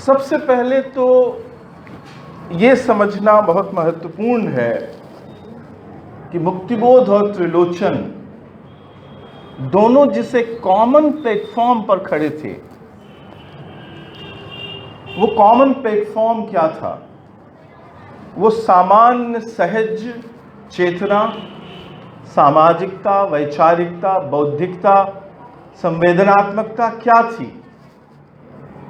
सबसे पहले तो ये समझना बहुत महत्वपूर्ण है कि मुक्तिबोध और त्रिलोचन दोनों जिस एक कॉमन प्लेटफॉर्म पर खड़े थे, वो कॉमन प्लेटफॉर्म क्या था? वो सामान्य सहज चेतना, सामाजिकता, वैचारिकता, बौद्धिकता, संवेदनात्मकता क्या थी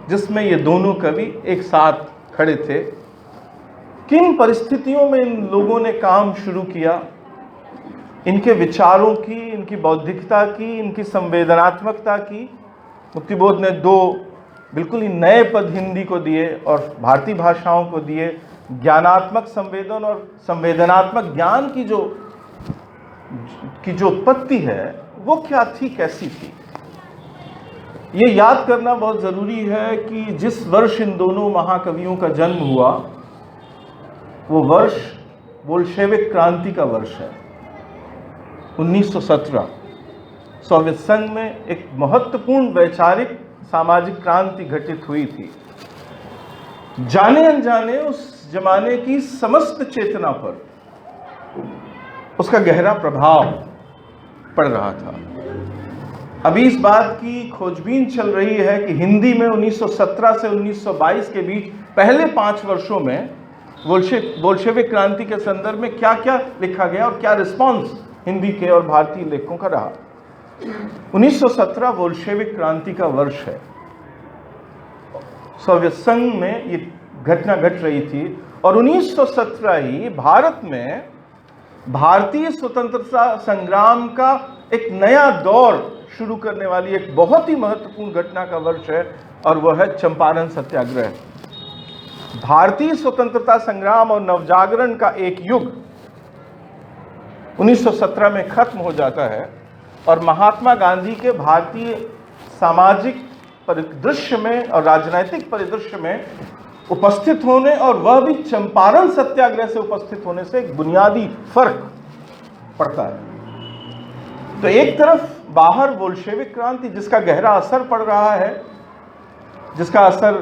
जिसमें ये दोनों कवि एक साथ खड़े थे? किन परिस्थितियों में इन लोगों ने काम शुरू किया? इनके विचारों की, इनकी बौद्धिकता की, इनकी संवेदनात्मकता की मुक्तिबोध ने दो बिल्कुल ही नए पद हिंदी को दिए और भारतीय भाषाओं को दिए। ज्ञानात्मक संवेदन और संवेदनात्मक ज्ञान की जो उत्पत्ति है वो क्या थी, कैसी थी? ये याद करना बहुत ज़रूरी है कि जिस वर्ष इन दोनों महाकवियों का जन्म हुआ वो वर्ष बोल्शेविक क्रांति का वर्ष है। 1917 सोवियत संघ में एक महत्वपूर्ण वैचारिक सामाजिक क्रांति घटित हुई थी। जाने अनजाने उस जमाने की समस्त चेतना पर उसका गहरा प्रभाव पड़ रहा था। अभी इस बात की खोजबीन चल रही है कि हिंदी में 1917 से 1922 के बीच पहले 5 वर्षों में बोल्शेविक क्रांति के संदर्भ में क्या क्या लिखा गया और क्या रिस्पांस हिंदी के और भारतीय लेखकों का रहा। 1917 बोल्शेविक क्रांति का वर्ष है। सोवियत संघ में ये घटना घट रही थी और 1917 ही भारत में भारतीय स्वतंत्रता संग्राम का एक नया दौर शुरू करने वाली एक बहुत ही महत्वपूर्ण घटना का वर्ष है और वह है चंपारण सत्याग्रह। भारतीय स्वतंत्रता संग्राम और नवजागरण का एक युग 1917 में खत्म हो जाता है और महात्मा गांधी के भारतीय सामाजिक परिदृश्य में और राजनीतिक परिदृश्य में उपस्थित होने और वह भी चंपारण सत्याग्रह से उपस्थित होने से एक बुनियादी फर्क पड़ता है। तो एक तरफ बाहर बोल्शेविक क्रांति जिसका गहरा असर पड़ रहा है, जिसका असर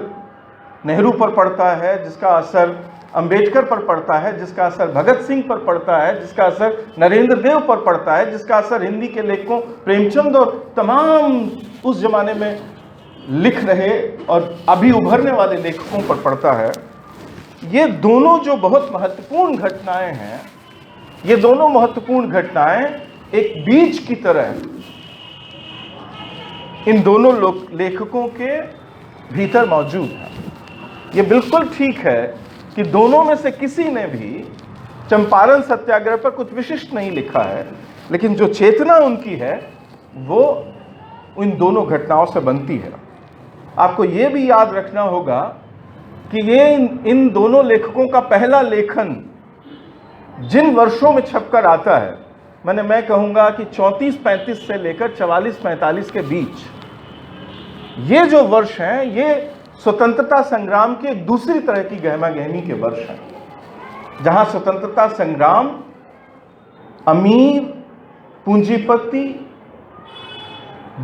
नेहरू पर पड़ता है, जिसका असर अंबेडकर पर पड़ता है, जिसका असर भगत सिंह पर पड़ता है, जिसका असर नरेंद्र देव पर पड़ता है, जिसका असर हिंदी के लेखकों प्रेमचंद और तमाम उस जमाने में लिख रहे और अभी उभरने वाले लेखकों पर पड़ता है। ये दोनों जो बहुत महत्वपूर्ण घटनाएं हैं, ये दोनों महत्वपूर्ण घटनाएं एक बीज की तरह इन दोनों लेखकों के भीतर मौजूद है। ये बिल्कुल ठीक है कि दोनों में से किसी ने भी चंपारण सत्याग्रह पर कुछ विशिष्ट नहीं लिखा है, लेकिन जो चेतना उनकी है वो इन दोनों घटनाओं से बनती है। आपको ये भी याद रखना होगा कि ये इन दोनों लेखकों का पहला लेखन जिन वर्षों में छपकर आता है, मैं कहूँगा कि 34-35 से लेकर 44-45 के बीच, ये जो वर्ष हैं ये स्वतंत्रता संग्राम की एक दूसरी तरह की गहमा गहमी के वर्ष हैं, जहाँ स्वतंत्रता संग्राम अमीर पूंजीपति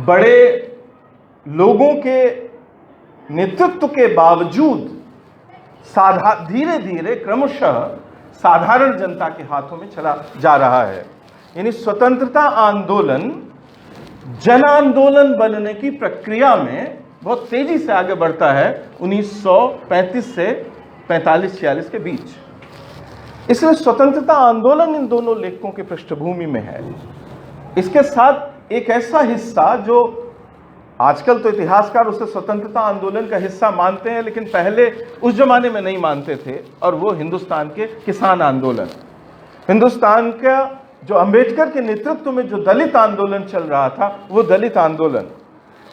बड़े लोगों के नेतृत्व के बावजूद धीरे धीरे क्रमशः साधारण जनता के हाथों में चला जा रहा है। यानी स्वतंत्रता आंदोलन जन आंदोलन बनने की प्रक्रिया में बहुत तेजी से आगे बढ़ता है 1935 से 45-46 के बीच। इसलिए स्वतंत्रता आंदोलन इन दोनों लेखकों की पृष्ठभूमि में है। इसके साथ एक ऐसा हिस्सा जो आजकल तो इतिहासकार उसे स्वतंत्रता आंदोलन का हिस्सा मानते हैं, लेकिन पहले उस जमाने में नहीं मानते थे, और वो हिंदुस्तान के किसान आंदोलन, हिंदुस्तान का जो अंबेडकर के नेतृत्व में जो दलित आंदोलन चल रहा था वो दलित आंदोलन,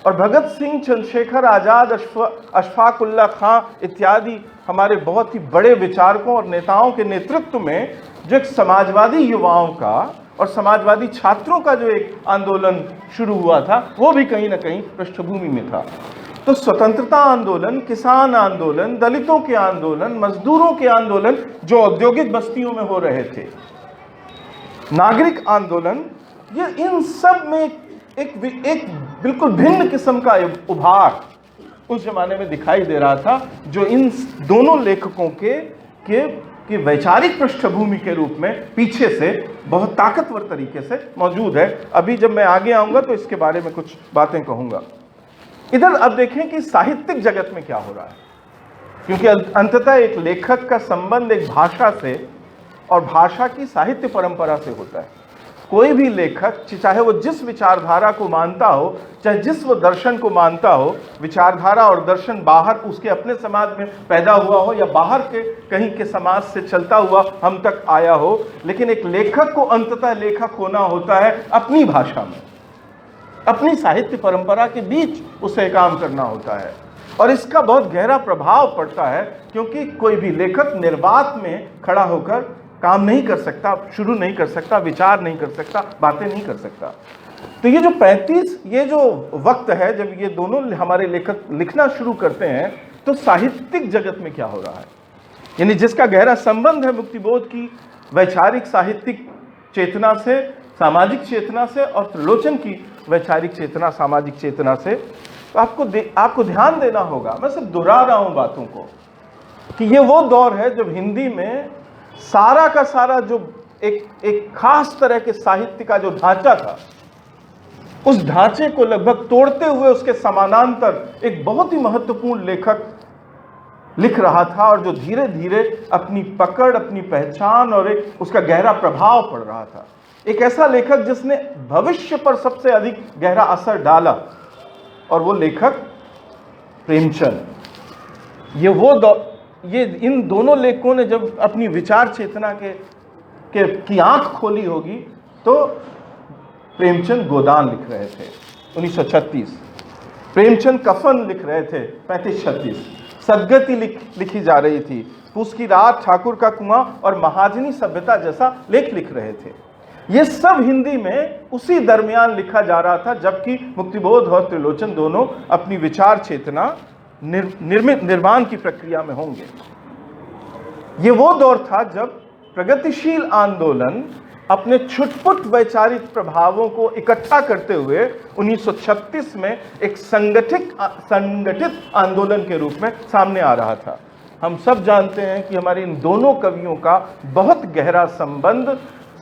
और भगत सिंह, चंद्रशेखर आज़ाद, अशफाक उल्लाह खां इत्यादि हमारे बहुत ही बड़े विचारकों और नेताओं के नेतृत्व में जो एक समाजवादी युवाओं का और समाजवादी छात्रों का जो एक आंदोलन शुरू हुआ था वो भी कहीं ना कहीं पृष्ठभूमि में था। तो स्वतंत्रता आंदोलन, किसान आंदोलन, दलितों के आंदोलन, मजदूरों के आंदोलन जो औद्योगिक बस्तियों में हो रहे थे, नागरिक आंदोलन, ये इन सब में एक बिल्कुल भिन्न किस्म का उभार उस जमाने में दिखाई दे रहा था, जो इन दोनों लेखकों के वैचारिक पृष्ठभूमि के रूप में पीछे से बहुत ताकतवर तरीके से मौजूद है। अभी जब मैं आगे आऊंगा तो इसके बारे में कुछ बातें कहूंगा। इधर अब देखें कि साहित्यिक जगत में क्या हो रहा है, क्योंकि अंततः एक लेखक का संबंध एक भाषा से और भाषा की साहित्य परंपरा से होता है। कोई भी लेखक, चाहे वो जिस विचारधारा को मानता हो, चाहे जिस वो दर्शन को मानता हो, विचारधारा और दर्शन बाहर उसके अपने समाज में पैदा हुआ हो या बाहर के कहीं के समाज से चलता हुआ हम तक आया हो, लेकिन एक लेखक को अंततः लेखक होना होता है अपनी भाषा में, अपनी साहित्य परंपरा के बीच उसे काम करना होता है। और इसका बहुत गहरा प्रभाव पड़ता है, क्योंकि कोई भी लेखक निर्वात में खड़ा होकर काम नहीं कर सकता, शुरू नहीं कर सकता, विचार नहीं कर सकता, बातें नहीं कर सकता। तो ये जो 35 ये जो वक्त है जब ये दोनों हमारे लेखक लिखना शुरू करते हैं, तो साहित्यिक जगत में क्या हो रहा है, यानी जिसका गहरा संबंध है मुक्तिबोध की वैचारिक साहित्यिक चेतना से, सामाजिक चेतना से, और त्रिलोचन की वैचारिक चेतना सामाजिक चेतना से। तो आपको ध्यान देना होगा, मैं सिर्फ दोहरा रहा हूं बातों को, कि ये वो दौर है जब हिंदी में सारा का सारा जो एक खास तरह के साहित्य का जो ढांचा था, उस ढांचे को लगभग तोड़ते हुए उसके समानांतर एक बहुत ही महत्वपूर्ण लेखक लिख रहा था, और जो धीरे धीरे अपनी पकड़, अपनी पहचान और एक उसका गहरा प्रभाव पड़ रहा था। एक ऐसा लेखक जिसने भविष्य पर सबसे अधिक गहरा असर डाला, और वो लेखक प्रेमचंद। ये इन दोनों लेखकों ने जब अपनी विचार चेतना की आंख खोली होगी, तो प्रेमचंद गोदान लिख रहे थे 1936, प्रेमचंद कफन लिख रहे थे 35-36, सदगति लिखी जा रही थी, पूस की रात, ठाकुर का कुआं और महाजनी सभ्यता जैसा लेख लिख रहे थे। ये सब हिंदी में उसी दरमियान लिखा जा रहा था, जबकि मुक्तिबोध और त्रिलोचन दोनों अपनी विचार चेतना निर्माण की प्रक्रिया में होंगे। ये वो दौर था जब प्रगतिशील आंदोलन अपने छुटपुट वैचारिक प्रभावों को इकट्ठा करते हुए 1936 में एक संगठित आंदोलन के रूप में सामने आ रहा था। हम सब जानते हैं कि हमारे इन दोनों कवियों का बहुत गहरा संबंध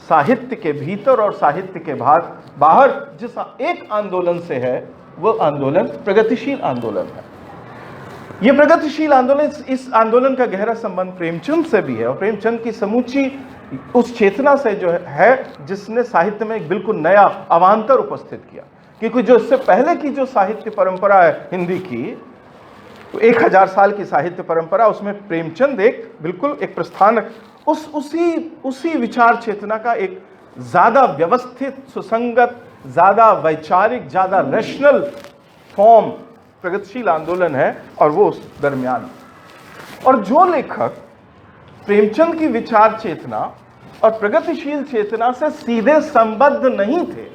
साहित्य के भीतर और साहित्य के बाहर जिस एक आंदोलन से है, वो आंदोलन प्रगतिशील आंदोलन है। ये प्रगतिशील आंदोलन, इस आंदोलन का गहरा संबंध प्रेमचंद से भी है, और प्रेमचंद की समूची उस चेतना से जो है जिसने साहित्य में एक बिल्कुल नया अवान्तर उपस्थित किया। क्योंकि जो इससे पहले की जो साहित्य परंपरा है हिंदी की, तो 1000 साल की साहित्य परंपरा, उसमें प्रेमचंद बिल्कुल एक प्रस्थान, उसी विचार चेतना का एक ज्यादा व्यवस्थित, सुसंगत, ज्यादा वैचारिक, ज्यादा रैशनल फॉर्म प्रगतिशील आंदोलन है, और वो उस दरमियान। और जो लेखक प्रेमचंद की विचार चेतना और प्रगतिशील चेतना से सीधे संबद्ध नहीं थे,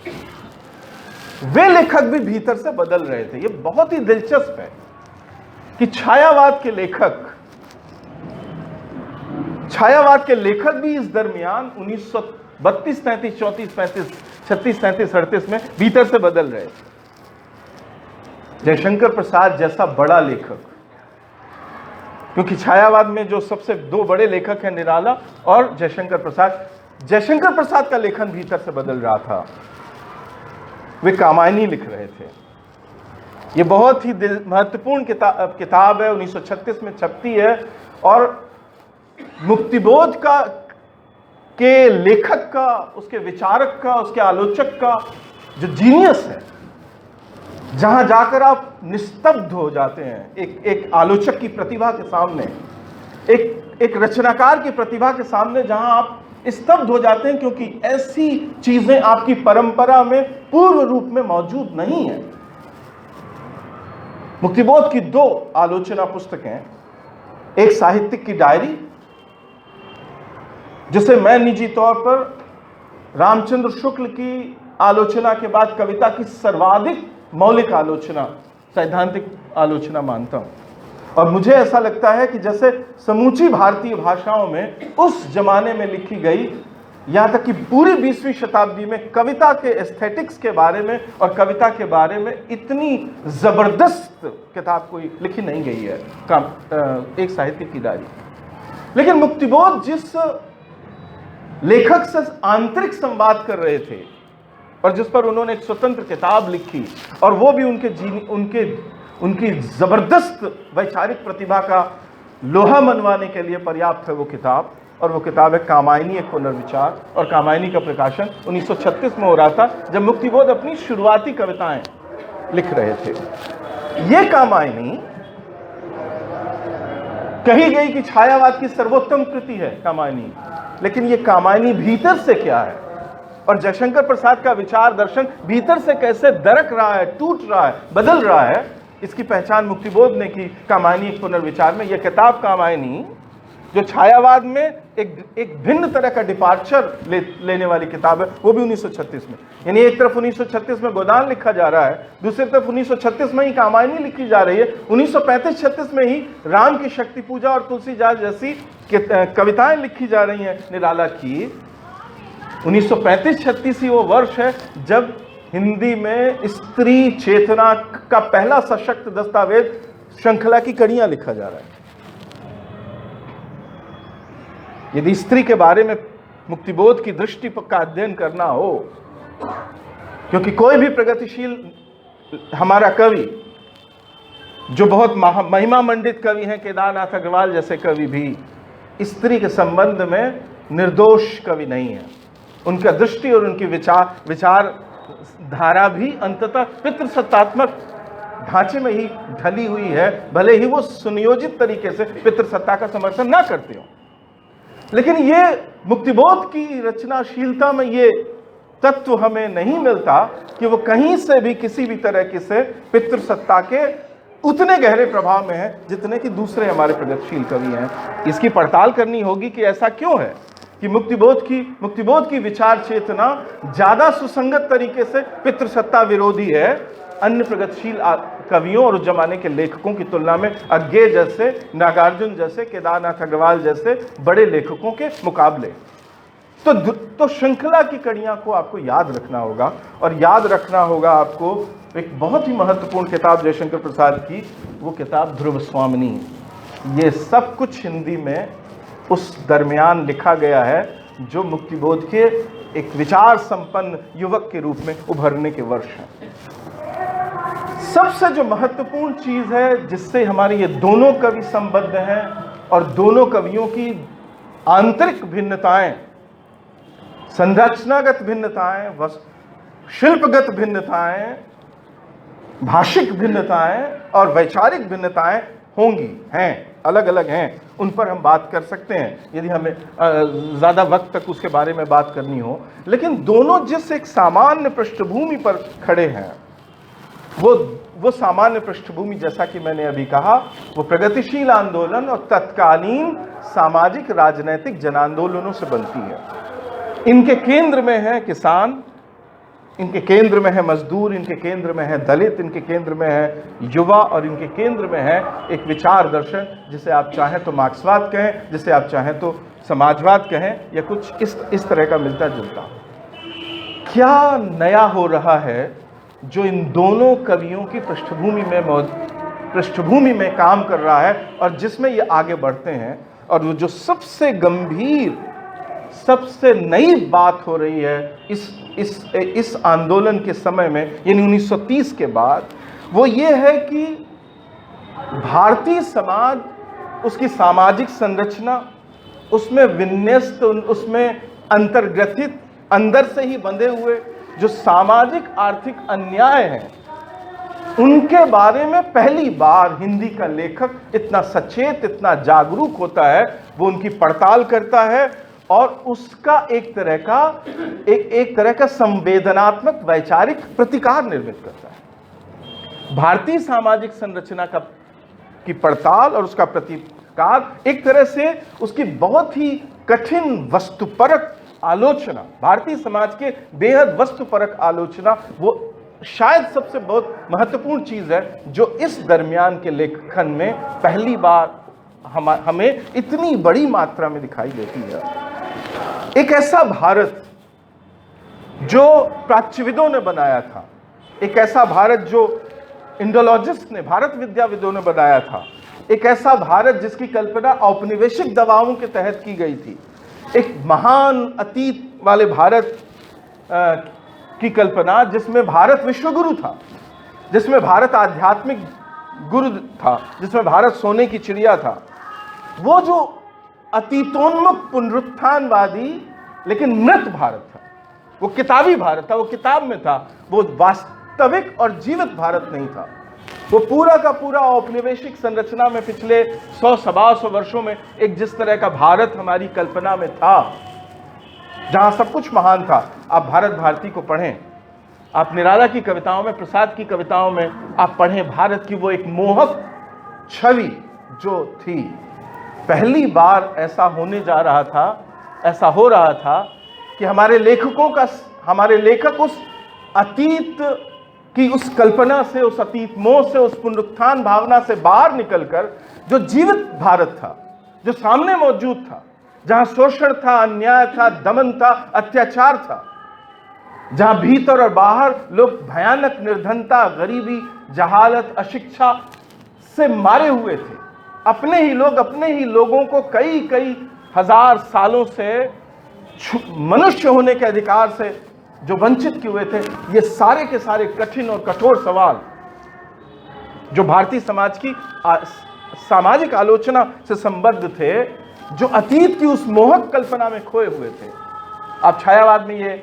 वे लेखक भी भीतर से बदल रहे थे। ये बहुत ही दिलचस्प है कि छायावाद के लेखक भी इस दरमियान 1932, 33, 34, 35, 36, 37, 38 में भीतर से बदल रहे थे। जयशंकर प्रसाद जैसा बड़ा लेखक, क्योंकि छायावाद में जो सबसे दो बड़े लेखक हैं, निराला और जयशंकर प्रसाद का लेखन भीतर से बदल रहा था। वे कामायनी लिख रहे थे। ये बहुत ही महत्वपूर्ण किताब है, 1936 में छपती है, और मुक्तिबोध के लेखक का, उसके विचारक का, उसके आलोचक का जो जीनियस है, जहां जाकर आप निस्तब्ध हो जाते हैं एक आलोचक की प्रतिभा के सामने, एक रचनाकार की प्रतिभा के सामने, जहां आप स्तब्ध हो जाते हैं, क्योंकि ऐसी चीजें आपकी परंपरा में पूर्व रूप में मौजूद नहीं है। मुक्तिबोध की 2 आलोचना पुस्तकें, एक साहित्यिक की डायरी, जिसे मैं निजी तौर पर रामचंद्र शुक्ल की आलोचना के बाद कविता की सर्वाधिक मौलिक आलोचना, सैद्धांतिक आलोचना मानता हूं। और मुझे ऐसा लगता है कि जैसे समूची भारतीय भाषाओं में उस जमाने में लिखी गई यहाँ तक कि पूरी 20वीं शताब्दी में कविता के एस्थेटिक्स के बारे में और कविता के बारे में इतनी जबरदस्त किताब कोई लिखी नहीं गई है एक साहित्य की डायरी। लेकिन मुक्तिबोध जिस लेखक से आंतरिक संवाद कर रहे थे और जिस पर उन्होंने एक स्वतंत्र किताब लिखी, और वो भी उनकी जबरदस्त वैचारिक प्रतिभा का लोहा मनवाने के लिए पर्याप्त है वो किताब, और वो किताब है कामायनी एक पुनर्विचार। और कामायनी का प्रकाशन 1936 में हो रहा था, जब मुक्तिबोध अपनी शुरुआती कविताएं लिख रहे थे। ये कामायनी कही गई कि छायावाद की सर्वोत्तम कृति है कामायनी, लेकिन ये कामायनी भीतर से क्या है, और जयशंकर प्रसाद का विचार दर्शन भीतर से कैसे दरक रहा है, टूट रहा है, बदल रहा है, इसकी पहचान मुक्तिबोध ने की कामायनी एक पुनर्विचार में। यह किताब कामायनी जो छायावाद में एक भिन्न तरह का डिपार्चर लेने वाली किताब है, वो भी 1936 में। यानी एक तरफ 1936 में गोदान लिखा जा रहा है, दूसरी तरफ 1936 में ही कामायनी लिखी जा रही है। 1935-36 में ही राम की शक्ति पूजा और तुलसीदास जैसी कविताएं लिखी जा रही हैं निराला की। 1935-36 ही वो वर्ष है जब हिंदी में स्त्री चेतना का पहला सशक्त दस्तावेज श्रृंखला की कड़ियां लिखा जा रहा है। यदि स्त्री के बारे में मुक्तिबोध की दृष्टि का अध्ययन करना हो, क्योंकि कोई भी प्रगतिशील हमारा कवि, जो बहुत महिमा मंडित कवि हैं, केदारनाथ अग्रवाल जैसे कवि भी स्त्री के संबंध में निर्दोष कवि नहीं है। उनका दृष्टि और उनकी विचार धारा भी अंततः पितृसत्तात्मक ढांचे में ही ढली हुई है, भले ही वो सुनियोजित तरीके से पितृसत्ता का समर्थन ना करते हो। लेकिन ये मुक्तिबोध की रचनाशीलता में ये तत्व हमें नहीं मिलता कि वो कहीं से भी किसी भी तरह से पितृसत्ता के उतने गहरे प्रभाव में है जितने कि दूसरे हमारे प्रगतिशील कवि हैं। इसकी पड़ताल करनी होगी कि ऐसा क्यों है कि मुक्तिबोध की विचार चेतना ज्यादा सुसंगत तरीके से पितृसत्ता विरोधी है अन्य प्रगतिशील कवियों और उस जमाने के लेखकों की तुलना में, अज्ञे जैसे, नागार्जुन जैसे, केदारनाथ अग्रवाल जैसे बड़े लेखकों के मुकाबले। तो श्रृंखला की कड़ियां को आपको याद रखना होगा, और याद रखना होगा आपको एक बहुत ही महत्वपूर्ण किताब जयशंकर प्रसाद की, वो किताब ध्रुव स्वामिनी। ये सब कुछ हिंदी में उस दरमियान लिखा गया है जो मुक्तिबोध के एक विचार संपन्न युवक के रूप में उभरने के वर्ष हैं। सबसे जो महत्वपूर्ण चीज है जिससे हमारे ये दोनों कवि संबद्ध हैं, और दोनों कवियों की आंतरिक भिन्नताएं, संरचनागत भिन्नताएं, शिल्पगत भिन्नताएं, भाषिक भिन्नताएं और वैचारिक भिन्नताएं होंगी, हैं, अलग अलग हैं, उन पर हम बात कर सकते हैं यदि हमें ज़्यादा वक्त तक उसके बारे में बात करनी हो। लेकिन दोनों जिस एक सामान्य पृष्ठभूमि पर खड़े हैं, वो सामान्य पृष्ठभूमि, जैसा कि मैंने अभी कहा, वो प्रगतिशील आंदोलन और तत्कालीन सामाजिक राजनैतिक जन आंदोलनों से बनती है। इनके केंद्र में है किसान, इनके केंद्र में है मजदूर, इनके केंद्र में है दलित, इनके केंद्र में है युवा, और इनके केंद्र में है एक विचार दर्शन, जिसे आप चाहें तो मार्क्सवाद कहें, जिसे आप चाहें तो समाजवाद कहें, या कुछ इस तरह का मिलता जुलता। क्या नया हो रहा है जो इन दोनों कवियों की पृष्ठभूमि में काम कर रहा है और जिसमें ये आगे बढ़ते हैं? और वो जो सबसे गंभीर, सबसे नई बात हो रही है इस आंदोलन के समय में, यानी 1930 के बाद, वो ये है कि भारतीय समाज, उसकी सामाजिक संरचना, उसमें विन्यस्त, उसमें अंतर्ग्रथित, अंदर से ही बंधे हुए जो सामाजिक आर्थिक अन्याय हैं, उनके बारे में पहली बार हिंदी का लेखक इतना सचेत, इतना जागरूक होता है। वो उनकी पड़ताल करता है और उसका एक तरह का संवेदनात्मक वैचारिक प्रतिकार निर्मित करता है। भारतीय सामाजिक संरचना की पड़ताल और उसका प्रतिकार, एक तरह से उसकी बहुत ही कठिन वस्तुपरक आलोचना, भारतीय समाज के बेहद वस्तुपरक आलोचना, वो शायद सबसे बहुत महत्वपूर्ण चीज है जो इस दरमियान के लेखन में पहली बार हमें इतनी बड़ी मात्रा में दिखाई देती है। एक ऐसा भारत जो प्राच्यविदों ने बनाया था, एक ऐसा भारत जो इंडोलॉजिस्ट ने, भारत विद्याविदों ने बनाया था, एक ऐसा भारत जिसकी कल्पना औपनिवेशिक दबावों के तहत की गई थी, एक महान अतीत वाले भारत की कल्पना जिसमें भारत विश्वगुरु था, जिसमें भारत आध्यात्मिक गुरु था, जिसमें भारत सोने की चिड़िया था। वो जो अतीतोन्मुख पुनरुत्थानवादी लेकिन मृत भारत था, वो किताबी भारत था, वो किताब में था, वो वास्तविक और जीवित भारत नहीं था। वो पूरा का पूरा औपनिवेशिक संरचना में पिछले 100-125 वर्षों में एक जिस तरह का भारत हमारी कल्पना में था, जहां सब कुछ महान था। आप भारत भारती को पढ़ें, आप निराला की कविताओं में, प्रसाद की कविताओं में आप पढ़ें, भारत की वो एक मोहक छवि जो थी। पहली बार ऐसा होने जा रहा था, ऐसा हो रहा था कि हमारे लेखक उस अतीत की उस कल्पना से, उस अतीत मोह से, उस पुनरुत्थान भावना से बाहर निकलकर जो जीवित भारत था, जो सामने मौजूद था, जहां शोषण था, अन्याय था, दमन था, अत्याचार था, जहां भीतर और बाहर लोग भयानक निर्धनता, गरीबी, जहालत, अशिक्षा से मारे हुए थे। अपने ही लोगों को कई हजार सालों से मनुष्य होने के अधिकार से जो वंचित किए हुए थे। ये सारे के सारे कठिन और कठोर सवाल जो भारतीय समाज की सामाजिक आलोचना से संबद्ध थे, जो अतीत की उस मोहक कल्पना में खोए हुए थे। आप छायावाद में ये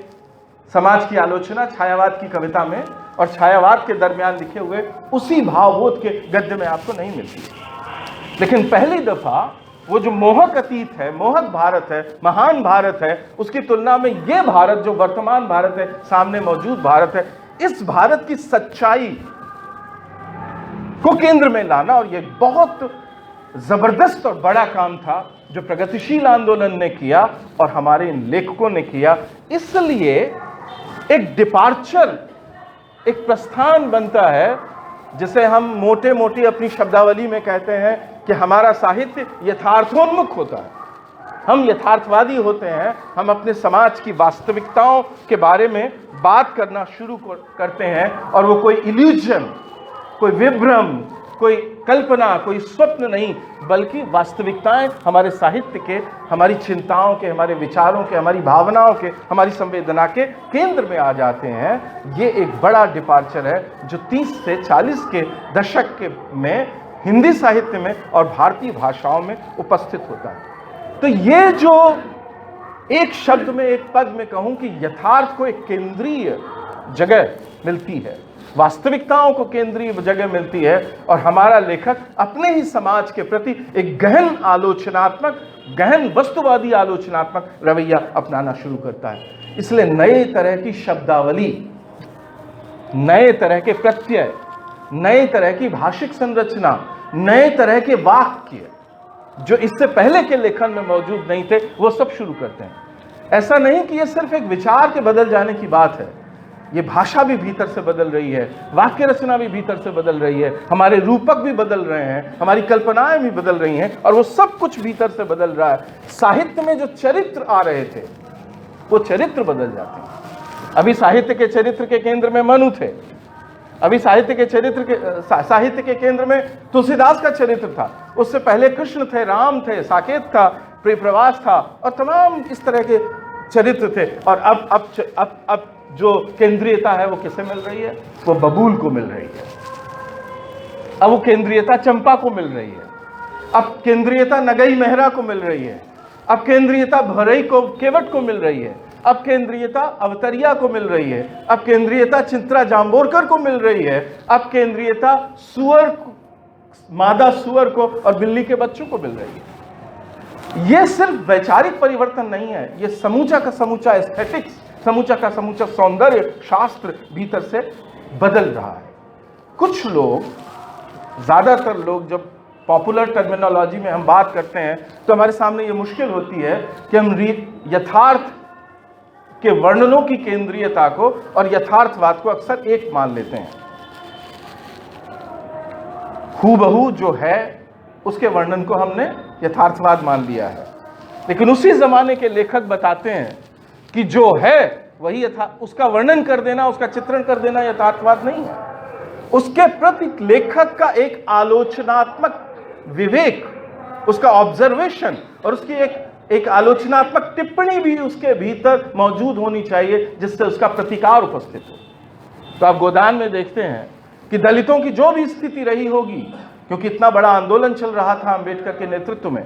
समाज की आलोचना, छायावाद की कविता में और छायावाद के दरमियान लिखे हुए उसी भावबोध के गद्य में आपको नहीं मिलती। लेकिन पहली दफा वो जो मोहक अतीत है, मोहक भारत है, महान भारत है, उसकी तुलना में ये भारत जो वर्तमान भारत है, सामने मौजूद भारत है, इस भारत की सच्चाई को केंद्र में लाना, और ये बहुत जबरदस्त और बड़ा काम था जो प्रगतिशील आंदोलन ने किया और हमारे इन लेखकों ने किया। इसलिए एक डिपार्चर, एक प्रस्थान बनता है, जिसे हम मोटे मोटी अपनी शब्दावली में कहते हैं कि हमारा साहित्य यथार्थोन्मुख होता है। हम यथार्थवादी होते हैं, हम अपने समाज की वास्तविकताओं के बारे में बात करना शुरू करते हैं, और वो कोई इल्यूजन, कोई विभ्रम, कोई कल्पना, कोई स्वप्न नहीं, बल्कि वास्तविकताएं हमारे साहित्य के, हमारी चिंताओं के, हमारे विचारों के, हमारी भावनाओं के, हमारी संवेदना के केंद्र में आ जाते हैं। ये एक बड़ा डिपार्चर है जो 30 से 40 के दशक के में हिंदी साहित्य में और भारतीय भाषाओं में उपस्थित होता है। तो ये जो एक शब्द में, एक पद में कहूं कि यथार्थ को एक केंद्रीय जगह मिलती है, वास्तविकताओं को केंद्रीय जगह मिलती है, और हमारा लेखक अपने ही समाज के प्रति एक गहन आलोचनात्मक, गहन वस्तुवादी आलोचनात्मक रवैया अपनाना शुरू करता है। इसलिए नए तरह की शब्दावली, नए तरह के प्रत्यय, नए तरह की भाषिक संरचना, नए तरह के वाक्य जो इससे पहले के लेखन में मौजूद नहीं थे, वो सब शुरू करते हैं। ऐसा नहीं कि ये सिर्फ एक विचार के बदल जाने की बात है, ये भाषा भी भीतर से बदल रही है, वाक्य रचना भी भीतर से बदल रही है, हमारे रूपक भी बदल रहे हैं, हमारी कल्पनाएं भी बदल रही हैं, और वो सब कुछ भीतर से बदल रहा है। साहित्य में जो चरित्र आ रहे थे वो चरित्र बदल जाते हैं। अभी साहित्य के चरित्र के केंद्र में मनु थे, अभी साहित्य के केंद्र में तुलसीदास का चरित्र था, उससे पहले कृष्ण थे, राम थे, साकेत था, प्रियप्रवास था, और तमाम इस तरह के चरित्र थे। और अब जो केंद्रीयता है वो किसे मिल रही है? वो बबूल को मिल रही है। अब वो केंद्रीयता चंपा को मिल रही है, अब केंद्रीयता नगई मेहरा को मिल रही है, अब केंद्रीयता भरई को, केवट को मिल रही है, अब केंद्रीयता अवतरिया को मिल रही है, अब केंद्रीयता चित्रा जाम्बोरकर को मिल रही है, अब केंद्रीयता सुअर, मादा सुअर को और बिल्ली के बच्चों को मिल रही है। ये सिर्फ वैचारिक परिवर्तन नहीं है, ये समूचा का समूचा एस्थेटिक्स, समूचा का समूचा सौंदर्य शास्त्र भीतर से बदल रहा है। कुछ लोग, ज्यादातर लोग, जब पॉपुलर टर्मिनोलॉजी में हम बात करते हैं तो हमारे सामने ये मुश्किल होती है कि हम यथार्थ के वर्णनों की केंद्रीयता को और यथार्थवाद को अक्सर एक मान लेते हैं। हूबहू जो है उसके वर्णन को हमने यथार्थवाद मान लिया है, लेकिन उसी जमाने के लेखक बताते हैं कि जो है वही उसका वर्णन कर देना, उसका चित्रण कर देना यथार्थवाद नहीं है। उसके प्रति लेखक का एक आलोचनात्मक विवेक, उसका ऑब्जर्वेशन और उसकी एक आलोचनात्मक टिप्पणी भी उसके भीतर मौजूद होनी चाहिए, जिससे उसका प्रतिकार उपस्थित हो। तो आप गोदान में देखते हैं कि दलितों की जो भी स्थिति रही होगी, क्योंकि इतना बड़ा आंदोलन चल रहा था अंबेडकर के नेतृत्व में,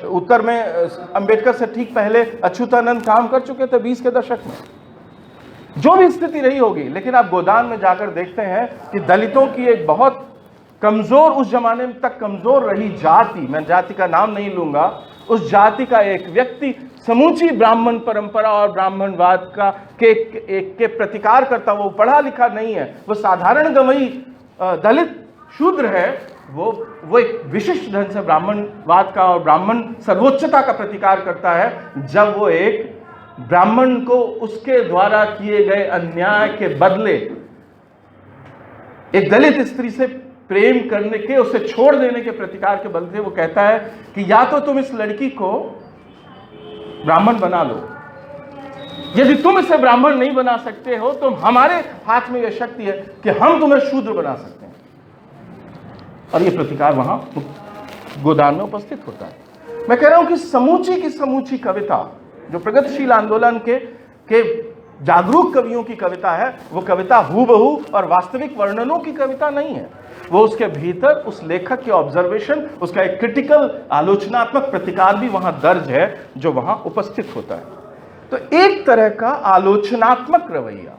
उत्तर में अंबेडकर से ठीक पहले अच्युतानंद काम कर चुके थे 20 के दशक में, जो भी स्थिति रही होगी, लेकिन आप गोदान में जाकर देखते हैं कि दलितों की एक बहुत कमजोर, उस जमाने में तक कमजोर रही जाति, मैं जाति का नाम नहीं लूंगा, उस जाति का एक व्यक्ति समूची ब्राह्मण परंपरा और ब्राह्मणवाद का के प्रतिकार करता, वो पढ़ा लिखा नहीं है, वो साधारण गवई दलित शूद्र है, वो एक विशिष्ट ढंग से ब्राह्मणवाद का और ब्राह्मण सर्वोच्चता का प्रतिकार करता है, जब वो एक ब्राह्मण को उसके द्वारा किए गए अन्याय के बदले एक दलित स्त्री से प्रेम करने के, उसे छोड़ देने के प्रतिकार के बदले वो कहता है कि या तो तुम इस लड़की को ब्राह्मण बना लो, यदि तुम इसे ब्राह्मण नहीं बना सकते हो तो हमारे हाथ में यह शक्ति है कि हम तुम्हें शूद्र बना सकते हैं। और यह प्रतिकार वहां गोदान में उपस्थित होता है। मैं कह रहा हूं कि समूची की समूची कविता जो प्रगतिशील आंदोलन के जागरूक कवियों की कविता है, वो कविता हूबहू और वास्तविक वर्णनों की कविता नहीं है। वो उसके भीतर उस लेखक के ऑब्जर्वेशन, उसका एक क्रिटिकल आलोचनात्मक प्रतिकार भी वहां दर्ज है, जो वहां उपस्थित होता है। तो एक तरह का आलोचनात्मक रवैया,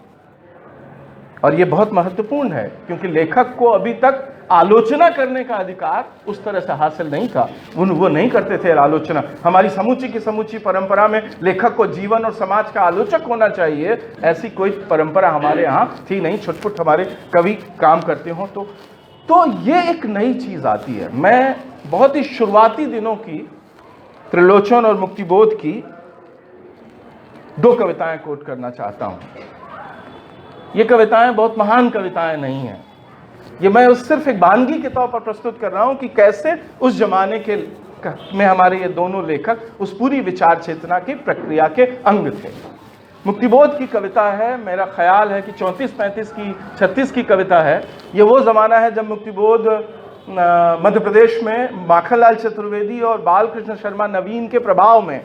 और ये बहुत महत्वपूर्ण है क्योंकि लेखक को अभी तक आलोचना करने का अधिकार उस तरह से हासिल नहीं था। वो नहीं करते थे आलोचना। हमारी समूची की समूची परंपरा में लेखक को जीवन और समाज का आलोचक होना चाहिए, ऐसी कोई परंपरा हमारे यहाँ थी नहीं। छुटपुट हमारे कवि काम करते हो तो ये एक नई चीज आती है। मैं बहुत ही शुरुआती दिनों की त्रिलोचन और मुक्तिबोध की 2 कविताएं कोट करना चाहता हूं। ये कविताएं बहुत महान कविताएं नहीं हैं, ये मैं सिर्फ एक वानगी के तौर पर प्रस्तुत कर रहा हूं कि कैसे उस जमाने के में हमारे ये दोनों लेखक उस पूरी विचार चेतना की प्रक्रिया के अंग थे। मुक्तिबोध की कविता है, मेरा ख्याल है कि 34-35 की 36 की कविता है। ये वो ज़माना है जब मुक्तिबोध मध्य प्रदेश में माखनलाल चतुर्वेदी और बालकृष्ण शर्मा नवीन के प्रभाव में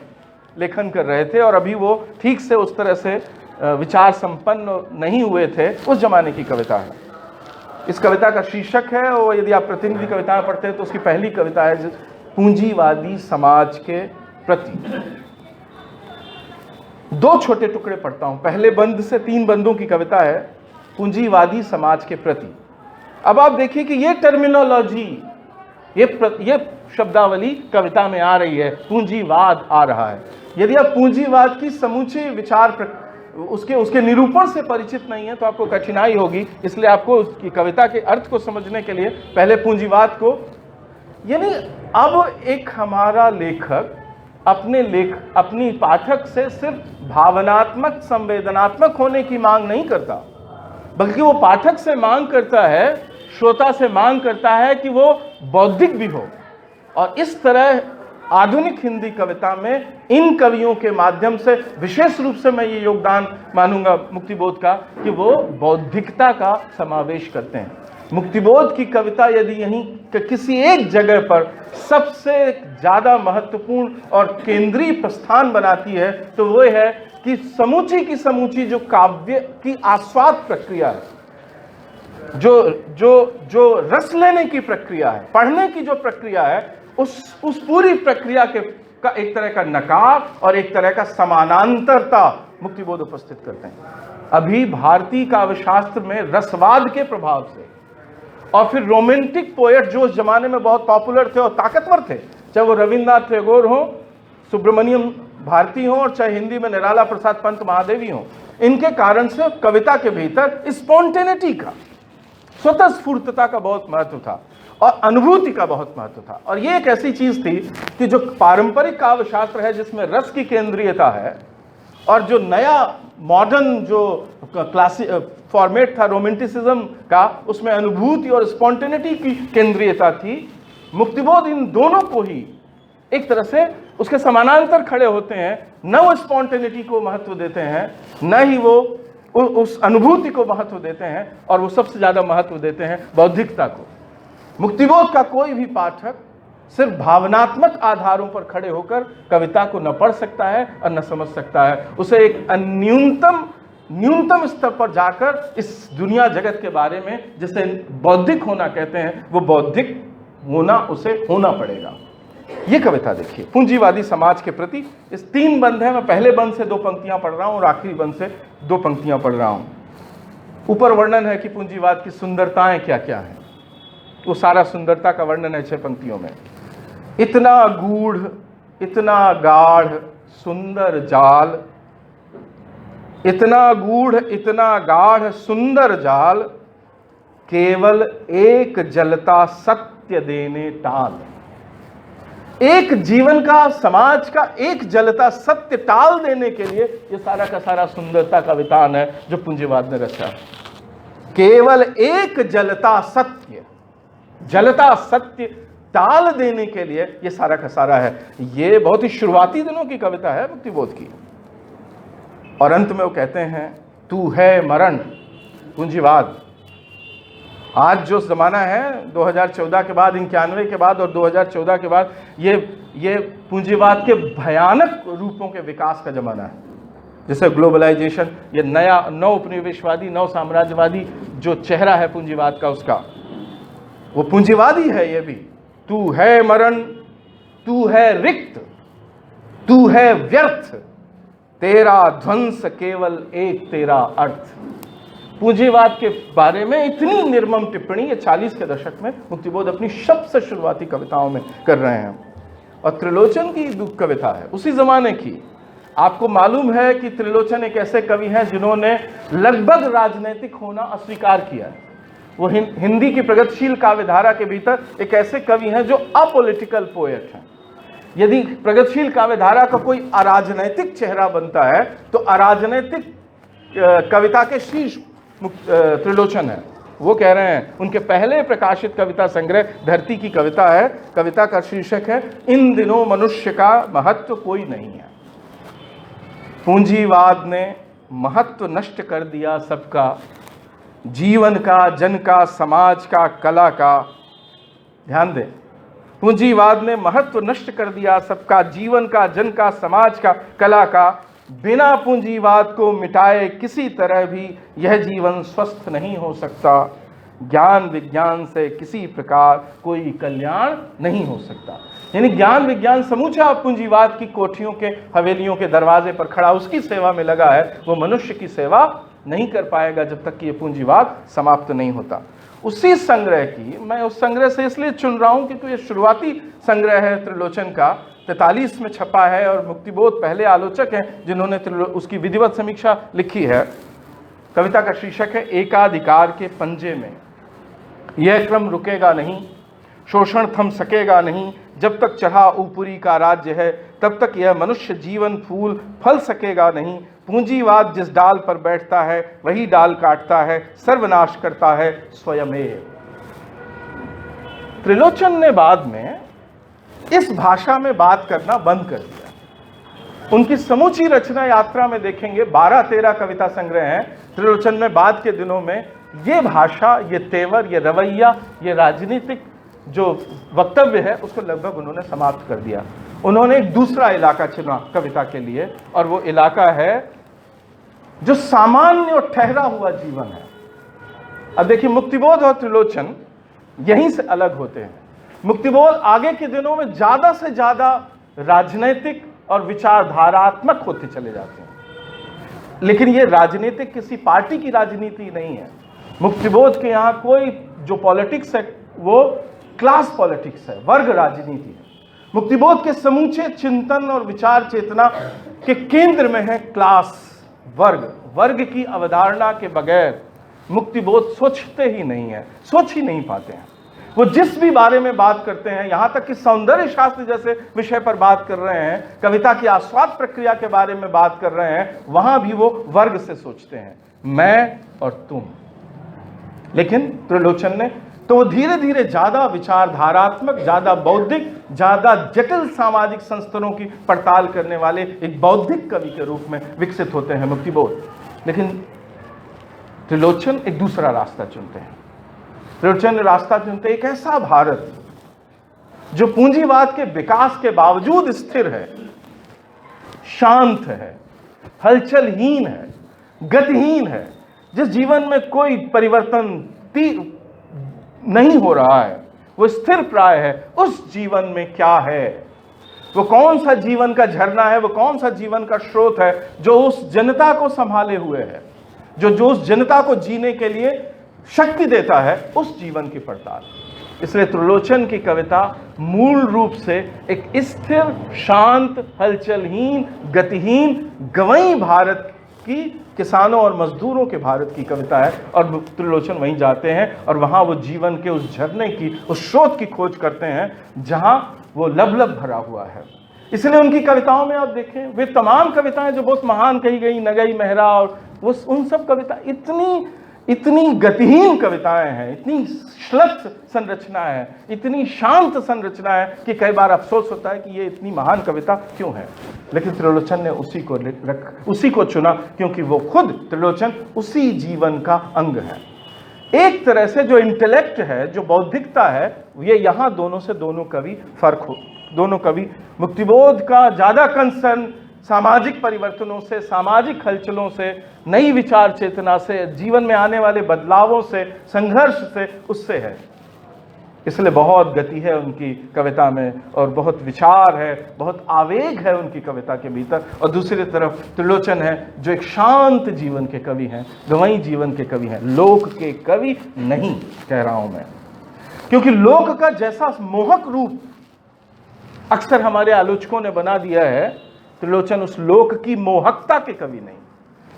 लेखन कर रहे थे, और अभी वो ठीक से उस तरह से विचार संपन्न नहीं हुए थे। उस जमाने की कविता है। इस कविता का शीर्षक है, और यदि आप प्रतिनिधि कविताएं पढ़ते हैं तो उसकी पहली कविता है पूंजीवादी समाज के प्रति। 2 छोटे टुकड़े पढ़ता हूं। पहले बंद से 3 बंदों की कविता है, पूंजीवादी समाज के प्रति। अब आप देखिए कि ये टर्मिनोलॉजी, ये शब्दावली कविता में आ रही है, पूंजीवाद आ रहा है। यदि आप पूंजीवाद की समूचे विचार उसके निरूपण से परिचित नहीं है तो आपको कठिनाई होगी। इसलिए आपको उसकी कविता के अर्थ को समझने के लिए पहले पूंजीवाद को, यानी अब एक हमारा लेखक अपनी पाठक से सिर्फ भावनात्मक संवेदनात्मक होने की मांग नहीं करता, बल्कि वो पाठक से मांग करता है, श्रोता से मांग करता है कि वो बौद्धिक भी हो। और इस तरह आधुनिक हिंदी कविता में इन कवियों के माध्यम से विशेष रूप से मैं ये योगदान मानूंगा मुक्तिबोध का कि वो बौद्धिकता का समावेश करते हैं। मुक्तिबोध की कविता यदि यहीं किसी एक जगह पर सबसे ज़्यादा महत्वपूर्ण और केंद्रीय प्रस्थान बनाती है तो वो है कि समूची की समूची जो काव्य की आस्वाद प्रक्रिया है, जो रस लेने की प्रक्रिया है, पढ़ने की जो प्रक्रिया है, उस पूरी प्रक्रिया का एक तरह का नकार और एक तरह का समानांतरता मुक्तिबोध उपस्थित करते हैं। अभी भारतीय काव्यशास्त्र में रसवाद के प्रभाव से और फिर रोमांटिक पोएट जो उस जमाने में बहुत पॉपुलर थे और ताकतवर थे, चाहे वो रविन्द्रनाथ टैगोर हो, सुब्रमण्यम भारती हो, और चाहे हिंदी में निराला प्रसाद पंत महादेवी हो, इनके कारण से कविता के भीतर स्पॉन्टेनिटी का, स्वतः स्फूर्तता का बहुत महत्व था और अनुभूति का बहुत महत्व था। और ये एक ऐसी चीज थी कि जो पारंपरिक काव्यशास्त्र है जिसमें रस की केंद्रीयता है, और जो नया मॉडर्न जो क्लासिक फॉर्मेट था रोमांटिसिज्म का, उसमें अनुभूति और स्पॉन्टेनिटी की केंद्रीयता थी। मुक्तिबोध इन दोनों को ही एक तरह से उसके समानांतर खड़े होते हैं, न वो स्पॉन्टेनिटी को महत्व देते हैं, न ही वो उस अनुभूति को महत्व देते हैं, और वो सबसे ज्यादा महत्व देते हैं बौद्धिकता को। मुक्तिबोध का कोई भी पाठक सिर्फ भावनात्मक आधारों पर खड़े होकर कविता को न पढ़ सकता है और न समझ सकता है। उसे एक न्यूनतम स्तर पर जाकर इस दुनिया जगत के बारे में जिसे बौद्धिक होना कहते हैं, वो बौद्धिक होना उसे होना पड़ेगा। ये कविता देखिए, पूंजीवादी समाज के प्रति। इस 3 बंद है, मैं पहले बंद से 2 पंक्तियां पढ़ रहा हूं और आखिरी बंद से 2 पंक्तियां पढ़ रहा हूं। ऊपर वर्णन है कि पूंजीवाद की सुंदरताएं क्या क्या हैं, वो सारा सुंदरता का वर्णन है 6 पंक्तियों में। इतना गूढ़, इतना गाढ़ सुंदर जाल, इतना गूढ़, इतना गाढ़ सुंदर जाल, केवल एक जलता सत्य देने टाल। एक जीवन का, समाज का एक जलता सत्य टाल देने के लिए ये सारा का सारा सुंदरता का वितान है जो पूंजीवाद ने रचा। केवल एक जलता सत्य टाल देने के लिए ये सारा का सारा है। ये बहुत ही शुरुआती दिनों की कविता है मुक्तिबोध की। और अंत में वो कहते हैं, तू है मरण। पूंजीवाद आज जो जमाना है 2014 के बाद, 91 के बाद और 2014 के बाद, ये पूंजीवाद के भयानक रूपों के विकास का जमाना है। जैसे ग्लोबलाइजेशन, ये नया नव उपनिवेशवादी, नव साम्राज्यवादी जो चेहरा है पूंजीवाद का, उसका वो पूंजीवादी है। ये भी तू है मरण, तू है रिक्त, तू है व्यर्थ, तेरा ध्वंस केवल एक तेरा अर्थ। पूंजीवाद के बारे में इतनी निर्मम टिप्पणी ये 40 के दशक में मुक्तिबोध अपनी सबसे शुरुआती कविताओं में कर रहे हैं। और त्रिलोचन की दुख कविता है उसी जमाने की। आपको मालूम है कि त्रिलोचन एक ऐसे कवि हैं जिन्होंने लगभग राजनीतिक होना अस्वीकार किया है। वो हिंदी की प्रगतिशील काव्यधारा के भीतर एक ऐसे कवि हैं जो अपोलिटिकल पोएट हैं। यदि प्रगतिशील काव्यधारा का कोई अराजनैतिक चेहरा बनता है तो अराजनैतिक कविता के शीर्ष त्रिलोचन है। वो कह रहे हैं, उनके पहले प्रकाशित कविता संग्रह धरती की कविता है। कविता का शीर्षक है, इन दिनों मनुष्य का महत्व कोई नहीं है। पूंजीवाद ने महत्व नष्ट कर दिया सबका, जीवन का, जन का, समाज का, कला का। ध्यान दें, पूंजीवाद ने महत्व नष्ट कर दिया सबका, जीवन का, जन का, समाज का, कला का। बिना पूंजीवाद को मिटाए किसी तरह भी यह जीवन स्वस्थ नहीं हो सकता। ज्ञान विज्ञान से किसी प्रकार कोई कल्याण नहीं हो सकता। यानी ज्ञान विज्ञान समूचा पूंजीवाद की कोठियों के, हवेलियों के दरवाजे पर खड़ा उसकी सेवा में लगा है। वो मनुष्य की सेवा नहीं कर पाएगा जब तक कि ये पूंजीवाद समाप्त नहीं होता। उसी संग्रह की, मैं उस संग्रह से इसलिए चुन रहा हूं क्योंकि ये शुरुआती संग्रह है त्रिलोचन का, 43 में छपा है। और मुक्तिबोध पहले आलोचक हैं जिन्होंने उसकी विधिवत समीक्षा लिखी है। कविता का शीर्षक है, एकाधिकार के पंजे में। यह क्रम रुकेगा नहीं, शोषण थम सकेगा नहीं। जब तक चढ़ा ऊपरी का राज्य है तब तक यह मनुष्य जीवन फूल फल सकेगा नहीं। पूंजीवाद जिस डाल पर बैठता है वही डाल काटता है, सर्वनाश करता है स्वयमेव। त्रिलोचन ने बाद में इस भाषा में बात करना बंद कर दिया। उनकी समूची रचना यात्रा में देखेंगे 12-13 कविता संग्रह हैं। त्रिलोचन में बाद के दिनों में ये भाषा, ये तेवर, ये रवैया, ये राजनीतिक जो वक्तव्य है उसको लगभग उन्होंने समाप्त कर दिया। उन्होंने एक दूसरा इलाका चुना कविता के लिए, और वो इलाका है जो सामान्य और ठहरा हुआ जीवन है। अब देखिए, मुक्तिबोध और त्रिलोचन यहीं से अलग होते हैं। मुक्तिबोध आगे के दिनों में ज्यादा से ज्यादा राजनीतिक और विचारधारात्मक होते चले जाते हैं, लेकिन ये राजनीतिक किसी पार्टी की राजनीति नहीं है। मुक्तिबोध के यहाँ कोई जो पॉलिटिक्स है वो क्लास पॉलिटिक्स है, वर्ग राजनीति है। मुक्तिबोध के समूचे चिंतन और विचार चेतना के केंद्र में है क्लास, वर्ग की अवधारणा के बगैर मुक्तिबोध सोचते ही नहीं है, सोच ही नहीं पाते हैं। वो जिस भी बारे में बात करते हैं, यहां तक कि सौंदर्य शास्त्र जैसे विषय पर बात कर रहे हैं, कविता की आस्वाद प्रक्रिया के बारे में बात कर रहे हैं, वहां भी वो वर्ग से सोचते हैं, मैं और तुम। लेकिन त्रिलोचन ने तो वो धीरे धीरे ज्यादा विचारधारात्मक, ज्यादा बौद्धिक, ज्यादा जटिल सामाजिक संस्तरों की पड़ताल करने वाले एक बौद्धिक कवि के रूप में विकसित होते हैं मुक्तिबोध। लेकिन त्रिलोचन एक दूसरा रास्ता चुनते हैं। त्रिलोचन रास्ता चुनते एक ऐसा भारत जो पूंजीवाद के विकास के बावजूद स्थिर है, शांत है, हलचलहीन है, गतिहीन है, जिस जीवन में कोई परिवर्तन नहीं हो रहा है, वो स्थिर प्राय है। उस जीवन में क्या है, वो कौन सा जीवन का झरना है, वो कौन सा जीवन का स्रोत है जो उस जनता को संभाले हुए है, जो उस जनता को जीने के लिए शक्ति देता है, उस जीवन की पड़ताल। इसलिए त्रिलोचन की कविता मूल रूप से एक स्थिर, शांत, हलचलहीन, गतिहीन, गंवई भारत की, किसानों और मजदूरों के भारत की कविता है। और त्रिलोचन वहीं जाते हैं और वहां वो जीवन के उस झरने की, उस स्रोत की खोज करते हैं जहां वो लबलब भरा हुआ है। इसलिए उनकी कविताओं में आप देखें, वे तमाम कविताएं जो बहुत महान कही गई, नगई, मेहरा और वो, उन सब कविता इतनी गतिहीन कविताएं हैं, इतनी श्लथ संरचना है, इतनी शांत संरचना है कि कई बार अफसोस होता है कि ये इतनी महान कविता क्यों है। लेकिन त्रिलोचन ने उसी को चुना क्योंकि वो खुद त्रिलोचन उसी जीवन का अंग है। एक तरह से जो इंटेलेक्ट है, जो बौद्धिकता है, ये यहाँ दोनों कवि मुक्तिबोध का ज्यादा कंसर्न सामाजिक परिवर्तनों से, सामाजिक हलचलों से, नई विचार चेतना से, जीवन में आने वाले बदलावों से, संघर्ष से, उससे है। इसलिए बहुत गति है उनकी कविता में और बहुत विचार है, बहुत आवेग है उनकी कविता के भीतर। और दूसरी तरफ त्रिलोचन है जो एक शांत जीवन के कवि हैं, गंवई जीवन के कवि हैं, लोक के कवि नहीं कह रहा हूं मैं, क्योंकि लोक का जैसा मोहक रूप अक्सर हमारे आलोचकों ने बना दिया है, त्रिलोचन उस लोक की मोहकता के कवि नहीं।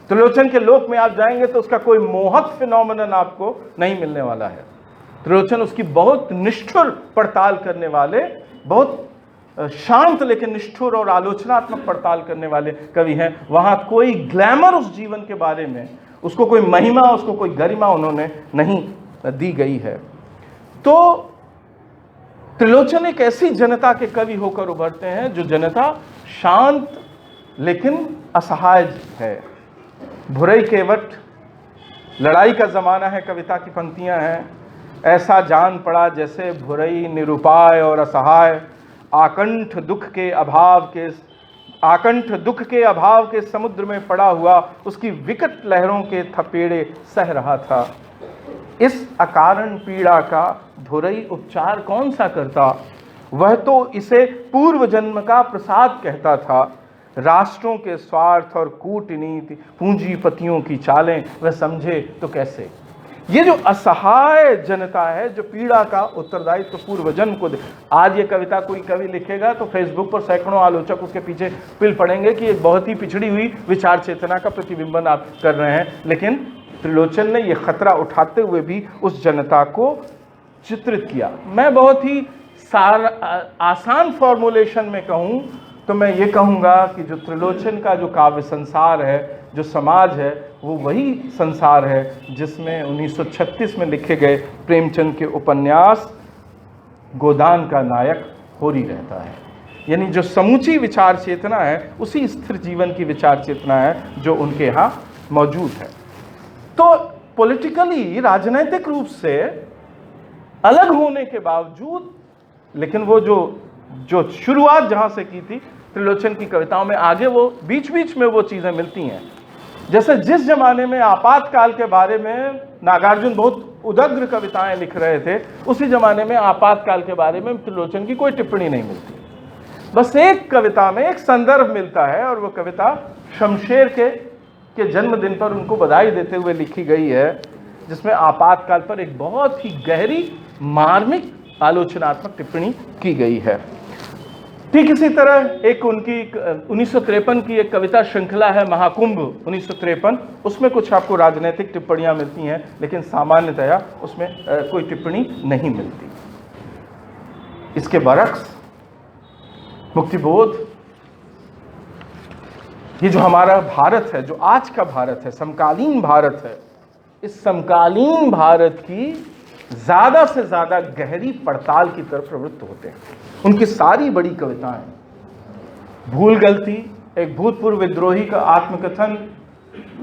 त्रिलोचन के लोक में आप जाएंगे तो उसका कोई मोहक फिनोमेनन आपको नहीं मिलने वाला है। त्रिलोचन उसकी बहुत निष्ठुर पड़ताल करने वाले, बहुत शांत लेकिन निष्ठुर और आलोचनात्मक पड़ताल करने वाले कवि हैं। वहां कोई ग्लैमर उस जीवन के बारे में, उसको कोई महिमा, उसको कोई गरिमा उन्होंने नहीं दी गई है। तो त्रिलोचन एक ऐसी जनता के कवि होकर उभरते हैं जो जनता शांत लेकिन असहाय है। भुरई केवट, लड़ाई का जमाना है, कविता की पंक्तियां हैं। ऐसा जान पड़ा जैसे भुरई निरुपाय और असहाय, आकंठ दुख के अभाव के समुद्र में पड़ा हुआ उसकी विकट लहरों के थपेड़े सह रहा था। इस अकारण पीड़ा का भुरई उपचार कौन सा करता, वह तो इसे पूर्व जन्म का प्रसाद कहता था। राष्ट्रों के स्वार्थ और कूटनीति, पूंजीपतियों की चालें वह समझे तो कैसे। ये जो असहाय जनता है, जो पीड़ा का उत्तरदायित्व तो पूर्व जन्म को दे। आज ये कविता कोई कवि लिखेगा तो फेसबुक पर सैकड़ों आलोचक उसके पीछे पिल पड़ेंगे कि एक बहुत ही पिछड़ी हुई विचार चेतना का प्रतिबिंबन आप कर रहे हैं। लेकिन त्रिलोचन ने यह खतरा उठाते हुए भी उस जनता को चित्रित किया। मैं बहुत ही आसान फॉर्मुलेशन में कहूँ तो मैं ये कहूँगा कि जो त्रिलोचन का जो काव्य संसार है, जो समाज है, वो वही संसार है जिसमें 1936 में लिखे गए प्रेमचंद के उपन्यास गोदान का नायक होरी रहता है। यानी जो समूची विचार चेतना है, उसी स्थिर जीवन की विचार चेतना है जो उनके यहाँ मौजूद है। तो पॉलिटिकली, राजनैतिक रूप से अलग होने के बावजूद, लेकिन वो जो शुरुआत जहाँ से की थी त्रिलोचन की कविताओं में, आगे वो बीच बीच में वो चीज़ें मिलती हैं। जैसे जिस जमाने में आपातकाल के बारे में नागार्जुन बहुत उदग्र कविताएं लिख रहे थे, उसी जमाने में आपातकाल के बारे में त्रिलोचन की कोई टिप्पणी नहीं मिलती। बस एक कविता में एक संदर्भ मिलता है और वो कविता शमशेर के जन्मदिन पर उनको बधाई देते हुए लिखी गई है, जिसमें आपातकाल पर एक बहुत ही गहरी मार्मिक आलोचनात्मक टिप्पणी की गई है। ठीक इसी तरह एक उनकी 1953 की एक कविता श्रृंखला है महाकुंभ 1953, उसमें कुछ आपको राजनीतिक टिप्पणियां मिलती हैं, लेकिन सामान्यतया उसमें कोई टिप्पणी नहीं मिलती। इसके बरक्स मुक्तिबोध, ये जो हमारा भारत है, जो आज का भारत है, समकालीन भारत है, इस समकालीन भारत की ज्यादा से ज्यादा गहरी पड़ताल की तरफ प्रवृत्त होते हैं। उनकी सारी बड़ी कविताएं, भूल गलती एक भूतपूर्व विद्रोही का आत्मकथन,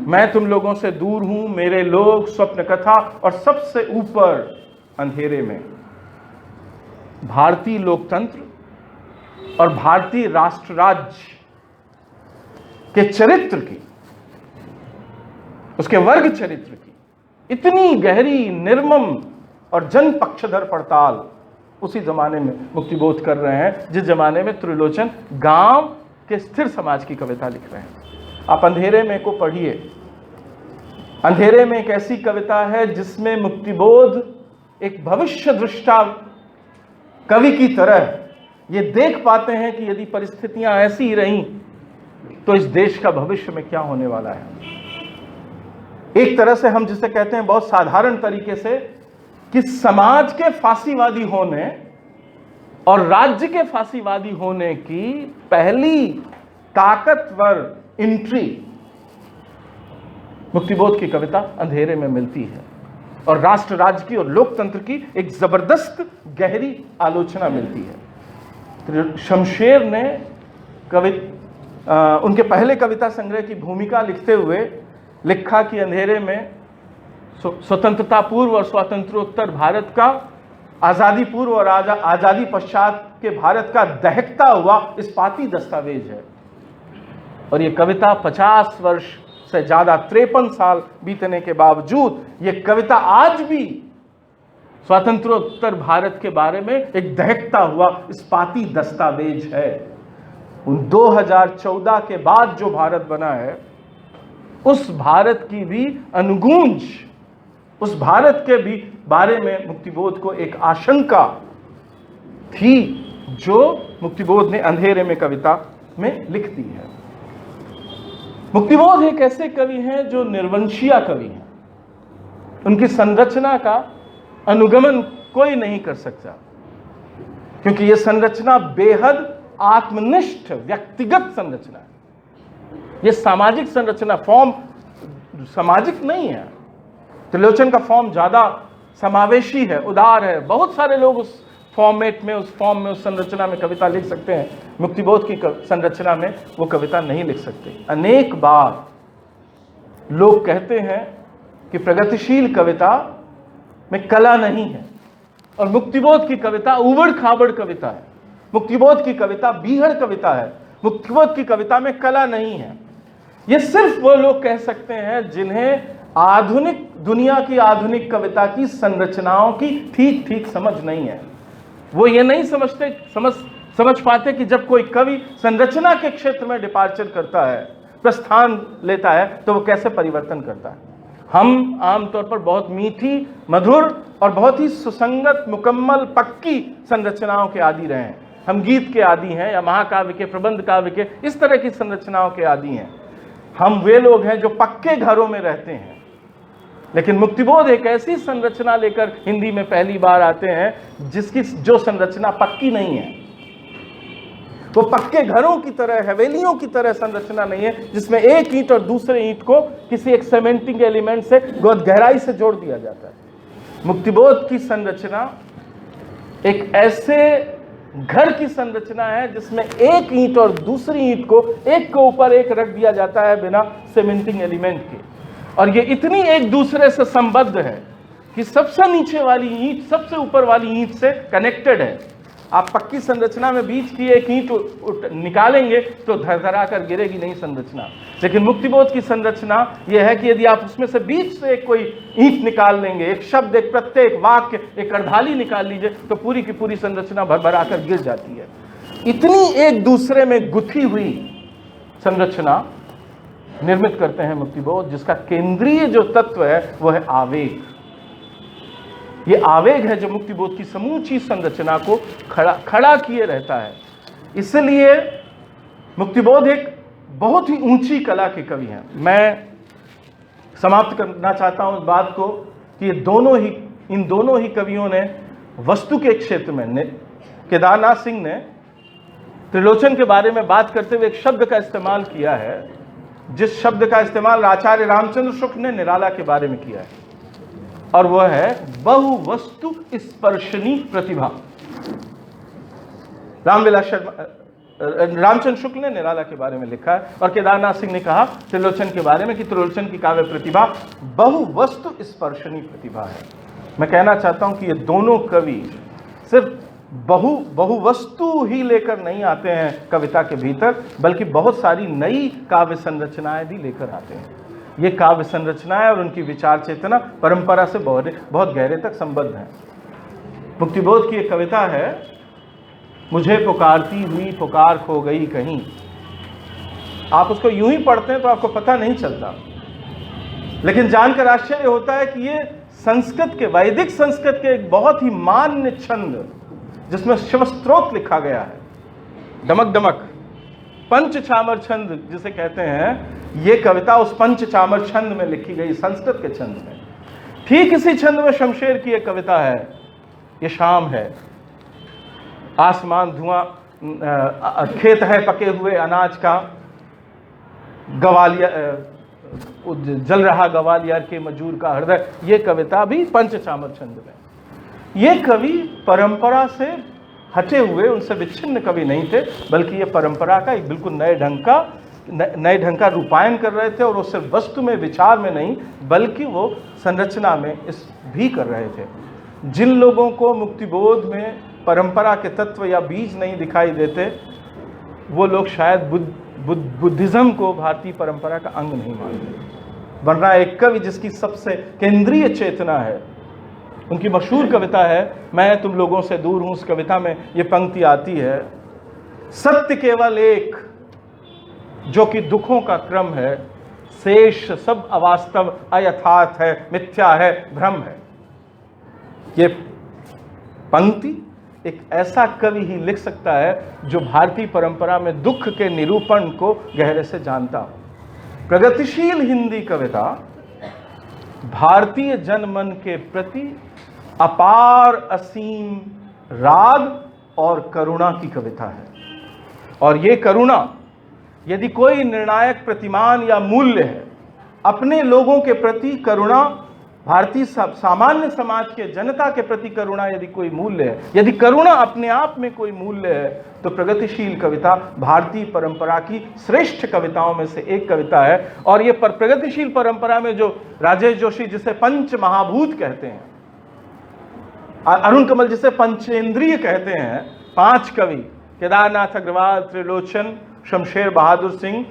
मैं तुम लोगों से दूर हूं, मेरे लोग, स्वप्न कथा, और सबसे ऊपर अंधेरे में, भारतीय लोकतंत्र और भारतीय राष्ट्र राज्य के चरित्र की, उसके वर्ग चरित्र की इतनी गहरी, निर्मम और जन पक्षधर पड़ताल उसी जमाने में मुक्तिबोध कर रहे हैं जिस जमाने में त्रिलोचन गांव के स्थिर समाज की कविता लिख रहे हैं। आप अंधेरे में को पढ़िए। अंधेरे में एक ऐसी कविता है जिसमें मुक्तिबोध एक भविष्य दृष्टा कवि की तरह ये देख पाते हैं कि यदि परिस्थितियां ऐसी ही रहीं तो इस देश का भविष्य में क्या होने वाला है। एक तरह से हम जिसे कहते हैं बहुत साधारण तरीके से कि समाज के फांसीवादी होने और राज्य के फांसीवादी होने की पहली ताकतवर एंट्री मुक्तिबोध की कविता अंधेरे में मिलती है, और राष्ट्र राज्य की और लोकतंत्र की एक जबरदस्त गहरी आलोचना मिलती है। शमशेर ने उनके पहले कविता संग्रह की भूमिका लिखते हुए लिखा कि अंधेरे में स्वतंत्रता पूर्व और स्वातंत्रोत्तर भारत का, आजादी पूर्व और आजादी पश्चात के भारत का दहकता हुआ इस्पाती दस्तावेज है। और ये कविता 50 वर्ष से ज्यादा, 53 साल बीतने के बावजूद ये कविता आज भी स्वातंत्रोत्तर भारत के बारे में एक दहकता हुआ इस्पाती दस्तावेज है। 2014 के बाद जो भारत बना है उस भारत की भी अनुगूंज, उस भारत के भी बारे में मुक्तिबोध को एक आशंका थी जो मुक्तिबोध ने अंधेरे में कविता में लिख दी है। मुक्तिबोध एक ऐसे कवि हैं जो निर्वंशीय कवि हैं। उनकी संरचना का अनुगमन कोई नहीं कर सकता, क्योंकि यह संरचना बेहद आत्मनिष्ठ व्यक्तिगत संरचना है। यह सामाजिक संरचना, फॉर्म सामाजिक नहीं है। त्रिलोचन का फॉर्म ज्यादा समावेशी है, उदार है। बहुत सारे लोग उस फॉर्मेट में, उस फॉर्म में, उस संरचना में कविता लिख सकते हैं। मुक्तिबोध की संरचना में वो कविता नहीं लिख सकते। अनेक बार लोग कहते हैं कि प्रगतिशील कविता में कला नहीं है, और मुक्तिबोध की कविता उबड़ खाबड़ कविता है। मुक्तिबोध की कविता बीहड़ कविता है। मुक्तिबोध की कविता में कला नहीं है। ये सिर्फ वो लोग कह सकते हैं जिन्हें आधुनिक दुनिया की आधुनिक कविता की संरचनाओं की ठीक ठीक समझ नहीं है। वो ये नहीं समझ पाते कि जब कोई कवि संरचना के क्षेत्र में डिपार्चर करता है, प्रस्थान लेता है, तो वो कैसे परिवर्तन करता है। हम आमतौर पर बहुत मीठी, मधुर और बहुत ही सुसंगत, मुकम्मल, पक्की संरचनाओं के आदी रहे हैं। हम गीत के आदी हैं, या महाकाव्य के, प्रबंध काव्य के, इस तरह की संरचनाओं के आदी हैं। हम वे लोग हैं जो पक्के घरों में रहते हैं। लेकिन मुक्तिबोध एक ऐसी संरचना लेकर हिंदी में पहली बार आते हैं जिसकी जो संरचना पक्की नहीं है। वो पक्के घरों की तरह, हवेलियों की तरह संरचना नहीं है जिसमें एक ईंट और दूसरे ईंट को किसी एक सीमेंटिंग एलिमेंट से बहुत गहराई से जोड़ दिया जाता है। मुक्तिबोध की संरचना एक ऐसे घर की संरचना है जिसमें एक ईंट और दूसरी ईंट को एक के ऊपर एक रख दिया जाता है बिना सीमेंटिंग एलिमेंट के, और ये इतनी एक दूसरे से संबद्ध है कि सबसे नीचे वाली ईंट सबसे ऊपर वाली ईंट से कनेक्टेड है। आप पक्की संरचना में बीच की एक ईंट निकालेंगे तो धड़धड़ा कर गिरेगी नहीं संरचना। लेकिन मुक्तिबोध की संरचना यह है कि यदि आप उसमें से बीच से एक कोई ईंट निकाल लेंगे, एक शब्द, एक प्रत्यय, एक वाक्य, एक अर्धाली निकाल लीजिए, तो पूरी की पूरी संरचना भरभरा कर गिर जाती है। इतनी एक दूसरे में गुथी हुई संरचना निर्मित करते हैं मुक्तिबोध, जिसका केंद्रीय जो तत्व है वो है आवेग। ये आवेग है जो मुक्तिबोध की समूची संरचना को खड़ा किए रहता है। इसलिए मुक्तिबोध एक बहुत ही ऊंची कला के कवि हैं। मैं समाप्त करना चाहता हूं इस बात को कि इन दोनों ही कवियों ने वस्तु के क्षेत्र में, केदारनाथ सिंह ने त्रिलोचन के बारे में बात करते हुए एक शब्द का इस्तेमाल किया है, जिस शब्द का इस्तेमाल आचार्य रामचंद्र शुक्ल ने निराला के बारे में किया है। और वह है बहुवस्तु स्पर्शनी प्रतिभा। रामविलास शर्मा, रामचंद्र शुक्ल ने निराला के बारे में लिखा है और केदारनाथ सिंह ने कहा त्रिलोचन के बारे में कि त्रिलोचन की काव्य प्रतिभा बहुवस्तु स्पर्शनी प्रतिभा है। मैं कहना चाहता हूं कि ये दोनों कवि सिर्फ बहुवस्तु ही लेकर नहीं आते हैं कविता के भीतर, बल्कि बहुत सारी नई काव्य संरचनाएं भी लेकर आते हैं। ये काव्य संरचनाएं और उनकी विचार चेतना परंपरा से बहुत गहरे तक संबद्ध है। मुक्तिबोध की एक कविता है, मुझे पुकारती हुई पुकार खो गई कहीं। आप उसको यूं ही पढ़ते हैं तो आपको पता नहीं चलता, लेकिन जानकर आश्चर्य होता है कि ये संस्कृत के, वैदिक संस्कृत के एक बहुत ही मान्य छंद, जिसमें शिव स्त्रोत लिखा गया है, डमक डमक पंचचामर छंद जिसे कहते हैं, ये कविता उस पंचचामर छंद में लिखी गई, संस्कृत के छंद में। ठीक इसी छंद में शमशेर की एक कविता है, ये शाम है, आसमान धुआं, खेत है पके हुए अनाज का, गवालिया जल रहा ग्वालियर के मजूर का हृदय। ये कविता भी पंचचामर छंद में। ये कवि परंपरा से हटे हुए, उनसे विच्छिन्न कवि नहीं थे, बल्कि ये परंपरा का एक बिल्कुल नए ढंग का रूपायन कर रहे थे। और वो सिर्फ वस्तु में, विचार में नहीं, बल्कि वो संरचना में इस भी कर रहे थे। जिन लोगों को मुक्तिबोध में परंपरा के तत्व या बीज नहीं दिखाई देते, वो लोग शायद बुद्धिज्म को भारतीय परंपरा का अंग नहीं मानते। वरना एक कवि जिसकी सबसे केंद्रीय चेतना है, उनकी मशहूर कविता है मैं तुम लोगों से दूर हूं। उस कविता में ये पंक्ति आती है, सत्य केवल एक जो कि दुखों का क्रम है, शेष सब अवास्तव अयथार्थ है, मिथ्या है, भ्रम है। ये पंक्ति एक ऐसा कवि ही लिख सकता है जो भारतीय परंपरा में दुख के निरूपण को गहरे से जानता हो। प्रगतिशील हिंदी कविता भारतीय जनमन के प्रति अपार असीम राग और करुणा की कविता है। और ये करुणा यदि कोई निर्णायक प्रतिमान या मूल्य है, अपने लोगों के प्रति करुणा, भारतीय सामान्य समाज के जनता के प्रति करुणा यदि कोई मूल्य है, यदि करुणा अपने आप में कोई मूल्य है, तो प्रगतिशील कविता भारतीय परंपरा की श्रेष्ठ कविताओं में से एक कविता है। और ये प्रगतिशील परंपरा में जो राजेश जोशी जिसे पंच महाभूत कहते हैं, अरुण कमल जिसे पंचेंद्रिय कहते हैं, 5 कवि केदारनाथ अग्रवाल, त्रिलोचन, शमशेर बहादुर सिंह,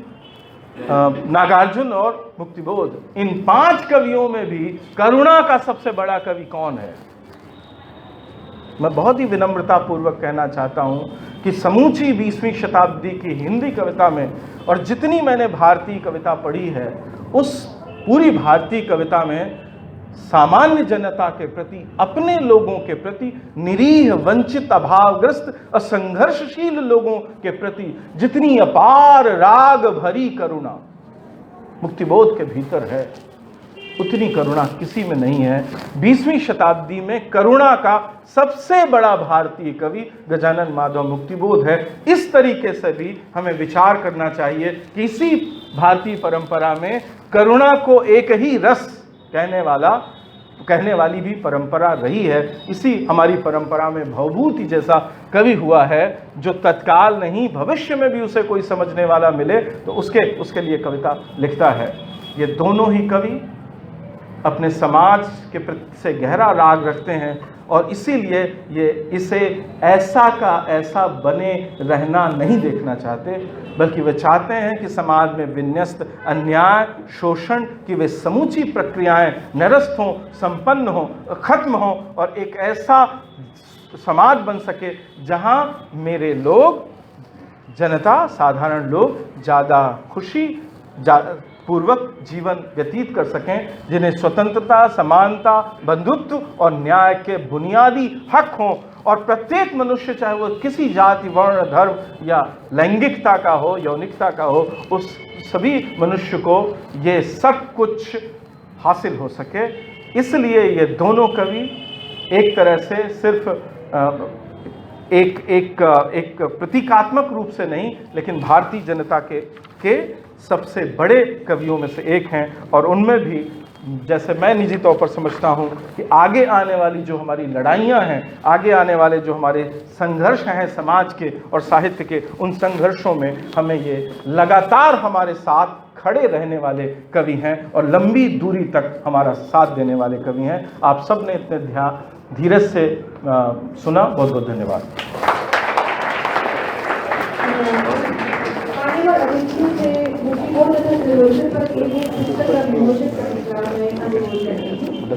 नागार्जुन और मुक्तिबोध, इन 5 कवियों में भी करुणा का सबसे बड़ा कवि कौन है? मैं बहुत ही विनम्रता पूर्वक कहना चाहता हूं कि समूची 20वीं शताब्दी की हिंदी कविता में, और जितनी मैंने भारतीय कविता पढ़ी है, उस पूरी भारतीय कविता में सामान्य जनता के प्रति, अपने लोगों के प्रति, निरीह, वंचित, अभावग्रस्त, असंघर्षशील लोगों के प्रति जितनी अपार राग भरी करुणा मुक्तिबोध के भीतर है, उतनी करुणा किसी में नहीं है। 20वीं शताब्दी में करुणा का सबसे बड़ा भारतीय कवि गजानन माधव मुक्तिबोध है। इस तरीके से भी हमें विचार करना चाहिए कि इसी भारतीय परंपरा में करुणा को एक ही रस कहने वाली भी परंपरा रही है। इसी हमारी परंपरा में भवभूति जैसा कवि हुआ है, जो तत्काल नहीं भविष्य में भी उसे कोई समझने वाला मिले तो उसके लिए कविता लिखता है। ये दोनों ही कवि अपने समाज के प्रति से गहरा राग रखते हैं और इसीलिए ये इसे ऐसा का ऐसा बने रहना नहीं देखना चाहते, बल्कि वे चाहते हैं कि समाज में विन्यस्त अन्याय, शोषण की वे समूची प्रक्रियाएं निरस्त हों, संपन्न हों, खत्म हों और एक ऐसा समाज बन सके जहां मेरे लोग, जनता, साधारण लोग ज़्यादा खुशी पूर्वक जीवन व्यतीत कर सकें, जिन्हें स्वतंत्रता, समानता, बंधुत्व और न्याय के बुनियादी हक हों और प्रत्येक मनुष्य, चाहे वो किसी जाति, वर्ण, धर्म या लैंगिकता का हो, यौनिकता का हो, उस सभी मनुष्य को ये सब कुछ हासिल हो सके। इसलिए ये दोनों कवि एक तरह से सिर्फ एक प्रतीकात्मक रूप से नहीं, लेकिन भारतीय जनता के सबसे बड़े कवियों में से एक हैं और उनमें भी जैसे मैं निजी तौर पर समझता हूँ कि आगे आने वाली जो हमारी लड़ाइयाँ हैं, आगे आने वाले जो हमारे संघर्ष हैं समाज के और साहित्य के, उन संघर्षों में हमें ये लगातार हमारे साथ खड़े रहने वाले कवि हैं और लंबी दूरी तक हमारा साथ देने वाले कवि हैं। आप सब ने इतने धीरज से सुना, बहुत बहुत धन्यवाद। आने वाले अतिथियों से मुझे बहुत ज़्यादा पर एक पुस्तक का विमोचन करने का मैं अनुरोध करती हूँ।